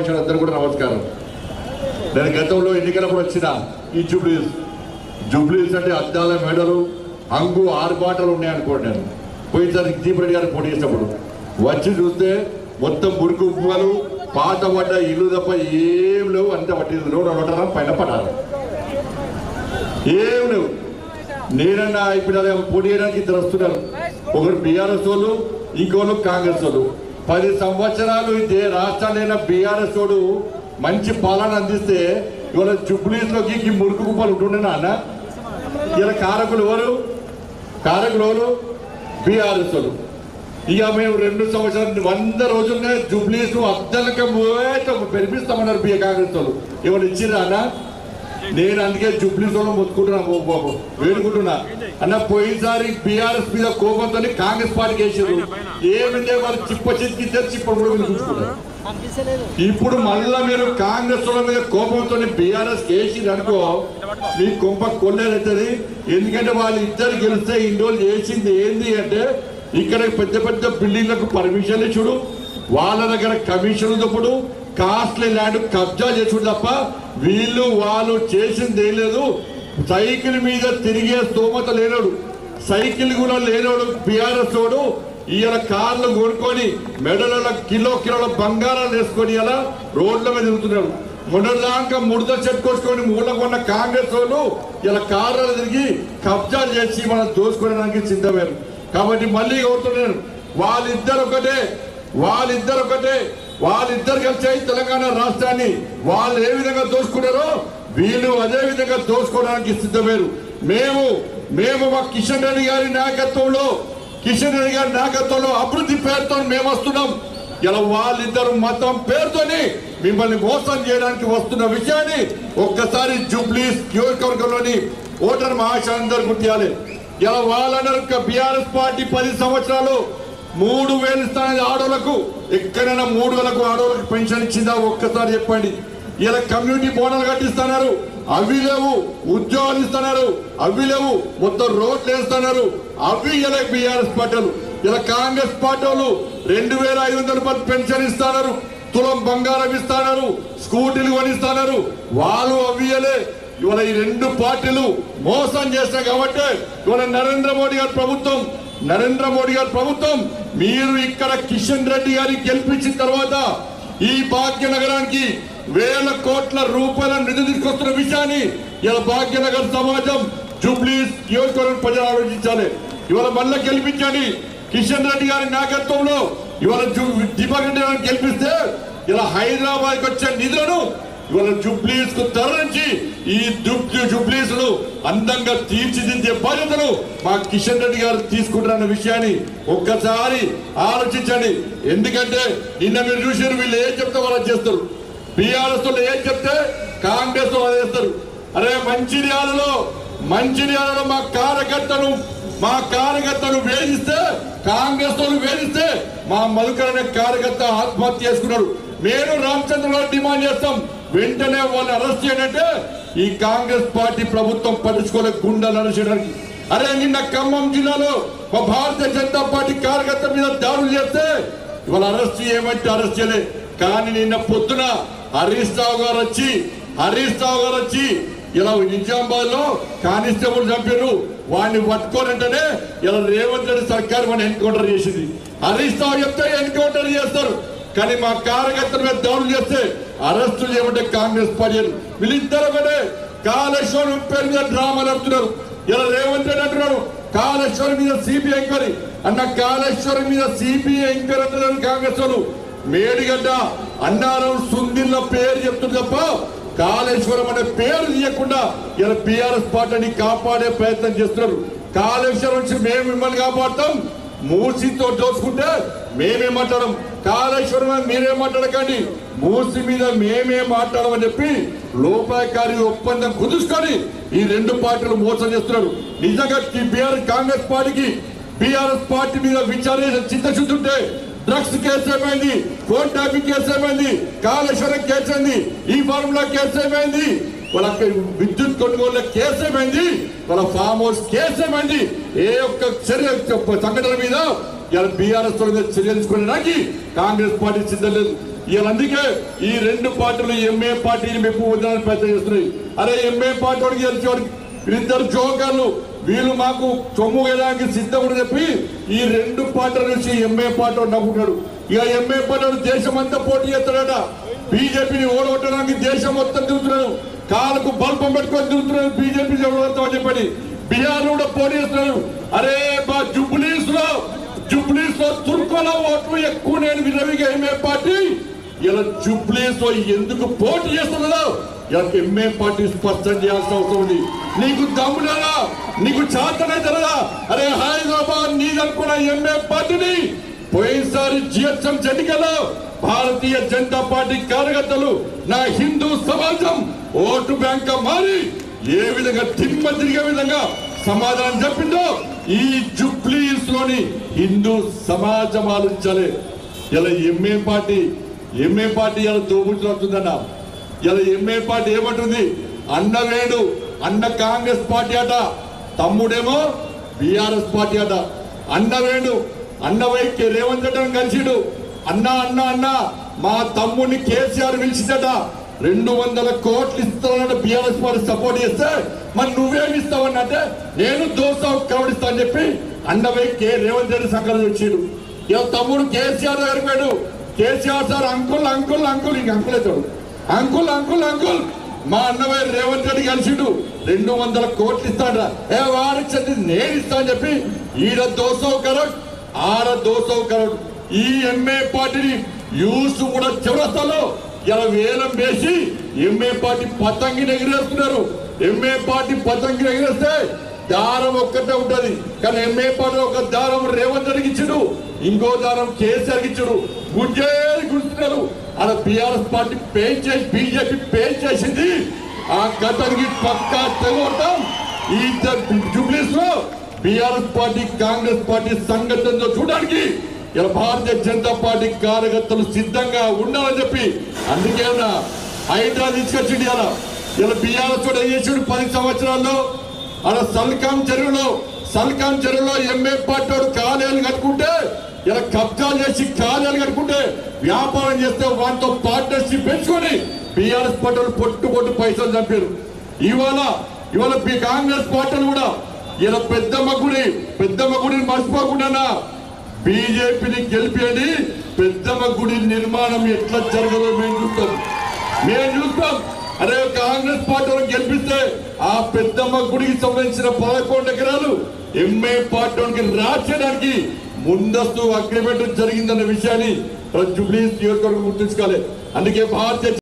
అందరూ కూడా నమస్కారం. నేను గతంలో ఎన్నికలప్పుడు వచ్చిన ఈ జూబ్లీస్ అంటే అద్దాల మెడలు హంగు ఆరుబాటలు ఉన్నాయనుకోండి. నేను పోయినసారి దీప్ రెడ్డి గారు పోటీ చేసినప్పుడు వచ్చి చూస్తే మొత్తం మురికి ఉప్పులు పాత పడ్డ ఇల్లు తప్ప ఏం లేవు. అంత పట్టి రోడ్డు పైన పడాలి ఏం లేవు. నేనన్నా ఇప్పుడు పోటీ చేయడానికి ఇద్దరు వస్తున్నారు. ఒకరు బీఆర్ఎస్ వాళ్ళు, ఇంకోళ్ళు కాంగ్రెస్ వాళ్ళు. 10 సంవత్సరాలు ఇదే రాష్ట్రాలైన బీఆర్ఎస్ వాడు మంచి పాలన అందిస్తే ఇవాళ జూబ్లీస్లోకి మురికి కుప్పలు ఉంటుండేనా అన్న. ఇలా కారకులు ఎవరు? బీఆర్ఎస్ వాళ్ళు. ఇక మేము 2 సంవత్సరాలు 100 రోజులనే జూబ్లీస్ అద్దలక పెరిపిస్తామన్నారు కాంగ్రెస్ వాళ్ళు. ఎవరు ఇచ్చిరా అన్న? నేను అందుకే జూబ్లీస్ వాళ్ళు వేడుకుంటున్నా అన్న. పోయినసారి బీఆర్ఎస్ మీద కోపంతో కాంగ్రెస్ పార్టీకి వేసారు. ఏమిందే వాళ్ళు చిప్ప చిక్కిచ్చారు, చిప్ప కూడా చూసుకున్నారు. ఇప్పుడు మళ్ళా మీరు కాంగ్రెస్ వాళ్ళ మీద కోపంతో బీఆర్ఎస్ వేసిరు అనుకో, మీ కొంప కొల్లేదవుతుంది. ఎందుకంటే వాళ్ళు ఇద్దరు గెలిస్తే ఇన్ని రోజులు చేసింది ఏంది అంటే ఇక్కడ పెద్ద బిల్డింగ్లకు పర్మిషన్లు ఇచ్చుడు, వాళ్ళ దగ్గర కమిషన్లు తప్పుడు, కాస్ట్లీ ల్యాండ్ కబ్జా చేసుడు తప్ప వాళ్ళు చేసింది ఏం లేదు. సైకిల్ మీద తిరిగే స్తోమత లేనోడు, సైకిల్ కూడా లేనోడు బీఆర్ఎస్ వాడు ఇలా కార్లు కొనుక్కొని మెడల కిలోల బంగారాలు వేసుకొని ఇలా రోడ్ల మీద తిరుగుతున్నాడు. మొన్నదాకా ముడత చెట్టుకొచ్చుకొని మూల కొన్న కాంగ్రెస్ వాళ్ళు ఇలా కార్లు తిరిగి కబ్జా చేసి మనం దోచుకోవడానికి సిద్ధమయ్యారు. కాబట్టి మళ్ళీ కోరుతున్నాను, వాళ్ళిద్దరు ఒకటే కలిసి తెలంగాణ రాష్ట్రాన్ని వాళ్ళు ఏ విధంగా దోచుకున్నారో వీళ్ళు అదే విధంగా దోచుకోవడానికి సిద్ధమయ్యారు. మేము మా కిషన్ రెడ్డి గారి నాయకత్వంలో అభివృద్ధి పేరుతో మేము వస్తున్నాం. ఇలా వాళ్ళిద్దరు మతం పేరుతోని మిమ్మల్ని మోసం చేయడానికి వస్తున్న విషయాన్ని ఒక్కసారి జూబ్లీస్ నియోజకవర్గంలోని ఓటర్ మహాశయులందరూ గుర్తియాలి. ఇలా వాళ్ళందరూ బీఆర్ఎస్ పార్టీ 10 సంవత్సరాలు 3000 ఇస్తానని ఆడోళ్లకు, ఎక్కడైనా 3000కు ఆడోళ్లకు పెన్షన్ ఇచ్చిందా ఒక్కసారి చెప్పండి. ఇలా కమ్యూనిటీ బోనాలు కట్టిస్తున్నారు, అవి లేవు. ఉద్యోగాలు ఇస్తున్నారు, అవి లేవు. మొత్తం రోడ్లు వేస్తున్నారు, అవి ఇలా బీఆర్ఎస్ పార్టీలు. ఇలా కాంగ్రెస్ పార్టీ వాళ్ళు 2500 రూపాయలు పెన్షన్ ఇస్తున్నారు, తులం బంగారం ఇస్తున్నారు, స్కూటీలు కొనిస్తున్నారు. వాళ్ళు అవియలే. ఇవాళ ఈ 2 పార్టీలు మోసం చేస్తాయి. కాబట్టి ఇవాళ నరేంద్ర మోడీ గారి ప్రభుత్వం మీరు ఇక్కడ కిషన్ రెడ్డి గారిని గెలిపించిన తర్వాత ఈ భాగ్యనగరానికి 1000 కోట్ల రూపాయల నిధులు తీసుకొస్తున్న విషయాన్ని ఇలా భాగ్యనగర్ సమాజం జూబ్లీస్ నియోజకవర్గం ప్రజలు ఆలోచించాలి. ఇవాళ మళ్ళీ గెలిపించండి. కిషన్ రెడ్డి గారి నాయకత్వంలో ఇవాళ దీపక్ రెడ్డి గారిని గెలిపిస్తే ఇలా హైదరాబాద్కి వచ్చే నిధులను ఇవాళ జూబ్లీస్ కు తరలించి ఈ జూబ్లీస్ ను అందంగా తీర్చిదిద్దే బాధ్యతను మా కిషన్ రెడ్డి గారు తీసుకుంటారన్న విషయాన్ని ఒక్కసారి ఆలోచించండి. ఎందుకంటే నిన్న మీరు చూసారు, వీళ్ళు ఏం చెప్తే వాళ్ళు చేస్తారు. బీఆర్ఎస్ వాళ్ళు ఏం చెప్తే కాంగ్రెస్ వాళ్ళు చేస్తారు. అరే మంచిర్యాలలో మా కార్యకర్తను వేధిస్తే, కాంగ్రెస్ వాళ్ళు వేధిస్తే మా మధుకర్ అనే కార్యకర్త ఆత్మహత్య చేసుకున్నాడు. నేను రామచంద్రరావు డిమాండ్ చేస్తాం, వెంటనే వాళ్ళని అరెస్ట్ చేయాలంటే ఈ కాంగ్రెస్ పార్టీ ప్రభుత్వం పట్టించుకోలే గుండాలు అరెస్ట్ చేయడానికి. అరే నిన్న ఖమ్మం జిల్లాలో మా భారతీయ జనతా పార్టీ కార్యకర్త మీద దాడులు చేస్తే ఇవాళ అరెస్ట్ చేయమంటే అరెస్ట్ చేయలే. కానీ నిన్న పొద్దున హరీష్ రావు గారు వచ్చి ఇలా నిజామాబాద్ లో కానిస్టేబుల్ చంపారు, వాడిని పట్టుకోనంటేనే ఇలా రేవంత్ రెడ్డి సర్కార్ వాడిని ఎన్కౌంటర్ చేసింది. హరీష్ రావు చెప్తే ఎన్కౌంటర్ చేస్తారు, కానీ మా కార్యకర్తల మీద దాడులు చేస్తే అరెస్టులు చేయమంటే కాంగ్రెస్ పార్టీ. వీళ్ళిద్దరు ఒకటే. కాళేశ్వరం పేరు మీద డ్రామాలు ఆడుతున్నారు. ఇలా రేవంత్ రెడ్డి అంటున్నారు కాళేశ్వరం మీద సిబిఐ ఎంక్వైరీ అన్న. కాళేశ్వరం మీద సిబిఐ ఎంక్వైరీ అంటున్నారు కాంగ్రెస్ వాళ్ళు. మేడిగడ్డ అన్నారం సుందిల్ల పేరు చెప్తుంది తప్ప కాళేశ్వరం అనే పేరు తీయకుండా ఇలా బీఆర్ఎస్ పార్టీని కాపాడే ప్రయత్నం చేస్తున్నారు. కాళేశ్వరం నుంచి మేము మిమ్మల్ని కాపాడుతాం, మూసీతో దోచుకుంటే మేమే మాట్లాడడం, కాళేశ్వరం మీరే మాట్లాడకండి, మూసి మీద మేమే మాట్లాడమని చెప్పి లోపాయకారి ఒప్పందం కుదుర్చుకొని ఈ 2 పార్టీలు మోసం చేస్తున్నారు. నిజంగా కాంగ్రెస్ పార్టీకి బీఆర్ఎస్ పార్టీ మీద విచారణ చిత్తశుద్ధి ఉంటే డ్రగ్స్ కేసు ఏమైంది, ఫోన్ ట్యాపింగ్ కేసు ఏమైంది, కాళేశ్వరం కేసు ఏంది, ఈ ఫార్ములా కేసు ఏమైంది, వాళ్ళ విద్యుత్ కొనుగోలు కేసు ఏమైంది, వాళ్ళ ఫామ్ హౌస్ కేసు ఏమైంది, ఏ ఒక్క సంఘటన మీద బీఆర్ఎస్ చర్యలు తీసుకోవడానికి కాంగ్రెస్ పార్టీ సిద్ధం లేదు. అందుకే ఈ రెండు పార్టీలు ఎంఏ పార్టీని మెప్పు వదలని ప్రయత్నం చేస్తున్నాయి. అరే ఎంఏ పార్టీ వాడికి గెలిచేవాడు వీళ్ళిద్దరు జోకర్లు, వీళ్ళు మాకు సొమ్ము వేయడానికి సిద్ధమని చెప్పి ఈ రెండు పార్టీల నుంచి ఎంఏ పార్టీ వాడు నవ్వుకుంటాడు. ఇక ఎంఏ పార్టీ వాడు దేశం అంతా పోటీ చేస్తాడట. బీజేపీని ఓడగొట్టడానికి దేశం మొత్తం తిరుగుతున్నాడు, కాళ్ళకు బల్పం పెట్టుకొని తిరుగుతున్నాడు బీజేపీ అని చెప్పని. బీహార్ కూడా పోటీ చేస్తున్నాడు. అరే మా జుబ్లీస్ లో తుర్కోల ఓట్లు ఎక్కువ నేను విరవిగా ఎంఏ పార్టీ ఇలా జుబ్లీస్ లో ఎందుకు పోటీ చేస్తున్నదో ఎంఏ పార్టీ స్పష్టం చేయాల్సిన అవసరం ఉంది. నీకు దమ్ములేదా, నీకు చేతనైతేదా? అరే హైదరాబాద్ నీదనుకున్న ఎంఏ పార్టీని పోయినసారి జిహెచ్ఎం ఎన్నికల్లో భారతీయ జనతా పార్టీ కార్యకర్తలు నా హిందూ సమాజం ఓటు బ్యాంక్ మారి ఏ విధంగా తిమ్మ తిరిగే విధంగా సమాధానం చెప్పిందో ఈ జుబ్లీస్ లోని హిందూ సమాజం ఆలోచించాలి. ఇలా ఎంఏ పార్టీ ఇలా దోబుతుందన్న. ఇలా ఎంఏ పార్టీ ఏమంటుంది? అన్న వేడు అన్న కాంగ్రెస్ పార్టీ అట, తమ్ముడేమో బీఆర్ఎస్ పార్టీ అట. అన్న వేడు అన్న వైకి రేవంత్ రెడ్డి కలిసిడు. అన్న అన్న అన్న మా తమ్ముడిని కేసీఆర్ పిలిచిందట 200 కోట్లు ఇస్తానన్న బీఆర్ఎస్ పార్టీ సపోర్ట్ చేస్తే మరి నువ్వేమి ఇస్తావన్నంటే నేను దోసావు కవడిస్తా అని చెప్పి అన్న వైకి రేవంత్ రెడ్డి సంకలనం వచ్చాడు. ఇక తమ్ముడు కేసీఆర్ దగ్గరికి పోయాడు. KCR sir uncle uncle uncle ఇంక అంకుల్ అవుతాడు. అంకుల్ అంకుల్ అంకుల్ మా అన్నవై రేవంత్ రెడ్డి కలిసిడు 200 కోట్లు ఇస్తాడా? వాడిచ్చింది నేను ఇస్తా అని చెప్పి ఈడ దోసవు కరెక్ట్, ఆడ దోసవు కరెక్ట్. ఈ ఎంఏ పార్టీని యూస్ కూడా చివరస్తాలో ఇలా వేలం వేసి ఎంఏ పార్టీ పతంగిని ఎగిరేస్తున్నారు. ఎంఏ పార్టీ పతంగిని ఎగిరేస్తే దారం ఒక్కటే ఉంటది, కానీ ఎంఏ పార్టీ ఒక దారం రేవంత్ రెడ్డికి ఇచ్చాడు, ఇంకో దారం కేసీఆర్కి ఇచ్చాడు. గుంజేది గుర్తున్నారు. అలా బీఆర్ఎస్ పార్టీ పే చేసి బీజేపీ పే చేసింది. ఆ గతానికి పక్కా తెగొడతాం. ఈ జుబ్లీస్ లో బీఆర్ఎస్ పార్టీ కాంగ్రెస్ పార్టీ సంఘటనతో చూడడానికి ఇలా భారతీయ జనతా పార్టీ కార్యకర్తలు సిద్ధంగా ఉండాలని చెప్పి అందుకే హైడ్రా తీసుకొచ్చింది. ఇలా బీఆర్ఎస్ కూడా చేసాడు 10 సంవత్సరాల్లో. అలా సల్కాం చెరువులో ఎంఏ పార్టీ వాడు కార్యాలయాలు కట్టుకుంటే ఇలా కబ్జాలు చేసి కార్యాలయాలు కట్టుకుంటే వ్యాపారం చేస్తే వాటితో పార్ట్నర్షిప్ పెంచుకొని బీఆర్ఎస్ పార్టీ పొట్టు పైసలు చంపారు. ఇవాళ కాంగ్రెస్ పార్టీలు కూడా ఇలా పెద్దమ్మ గుడిని మర్చిపోకుండా బీజేపీని గెలిపేది. పెద్దమ్మ గుడి నిర్మాణం ఎట్లా జరగదో మేము చూస్తాం. అదే కాంగ్రెస్ పార్టీని గెలిపిస్తే ఆ పెద్దమ్మ గుడికి సంబంధించిన 11 ఎకరాలు ఎంఏ పార్టీకి రాసేయడానికి ముందస్తు అగ్రిమెంట్ జరిగిందన్న విషయాన్ని జుబ్లీస్ నియోజకవర్గం గుర్తుంచుకోవాలి. అందుకే భారతీయ